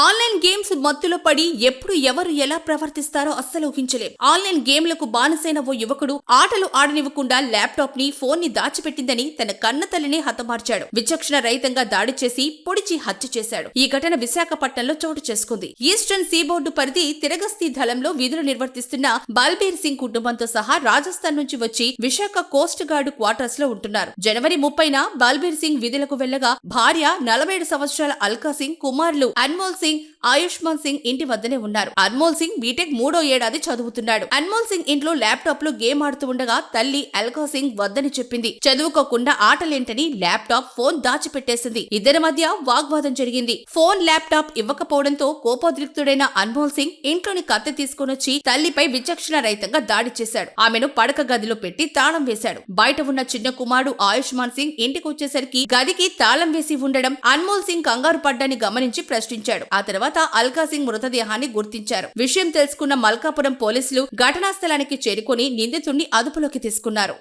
Online games మత్తులో పడి ఎప్పుడు ఎవరు ఎలా ప్రవర్తిస్తారో అస్సలు ఊహించలేం. ఆన్లైన్ గేమ్లకు బానిసైన ఓ యువకుడు ఆటలు ఆడనివ్వకుండా ల్యాప్టాప్ ని ఫోన్ ని దాచిపెట్టిందని తన కన్న తల్లిని హతమార్చాడు. విచక్షణ రహితంగా దాడి చేసి పొడిచి హత్య చేశాడు. ఈ ఘటన విశాఖపట్నంలో చోటు చేసుకుంది. ఈస్టర్న్ సీబోర్డు పరిధి తిరగస్తీ దళంలో విధులు నిర్వర్తిస్తున్న బల్బీర్ సింగ్ కుటుంబంతో సహా రాజస్థాన్ నుంచి వచ్చి విశాఖ కోస్ట్ గార్డు క్వార్టర్స్ లో ఉంటున్నారు. జనవరి 30న బల్బీర్ సింగ్ విధులకు వెళ్లగా భార్య 47 సంవత్సరాల అల్కా సింగ్, కుమారులు అన్మోల్ సింగ్, ఆయుష్మాన్ సింగ్ ఇంటి వద్దనే ఉన్నారు. అన్మోల్ సింగ్ బీటెక్ 3వ ఏడాది చదువుతున్నాడు. అన్మోల్ సింగ్ ఇంట్లో ల్యాప్టాప్ లో గేమ్ ఆడుతూ ఉండగా తల్లి అల్కా సింగ్ వద్దని చెప్పింది. చదువుకోకుండా ఆటలేంటని ల్యాప్టాప్, ఫోన్ దాచిపెట్టేసింది. ఇద్దరి మధ్య వాగ్వాదం జరిగింది. ఫోన్, ల్యాప్టాప్ ఇవ్వకపోవడంతో కోపోద్రిక్తుడైన అన్మోల్ సింగ్ ఇంట్లోని కత్తి తీసుకొనొచ్చి తల్లిపై విచక్షణ రహితంగా దాడి చేశాడు. ఆమెను పడక గదిలో పెట్టి తాళం వేశాడు. బయట ఉన్న చిన్న కుమారుడు ఆయుష్మాన్ సింగ్ ఇంటికి వచ్చేసరికి గదికి తాళం వేసి ఉండడం అన్మోల్ సింగ్ కంగారు పడ్డాన్ని గమనించి ప్రశ్నించాడు. ఆ తర్వాత అల్కా సింగ్ మృతదేహాన్ని గుర్తించారు. విషయం తెలుసుకున్న మల్కాపురం పోలీసులు ఘటనా స్థలానికి చేరుకుని నిందితుడిని అదుపులోకి తీసుకున్నారు.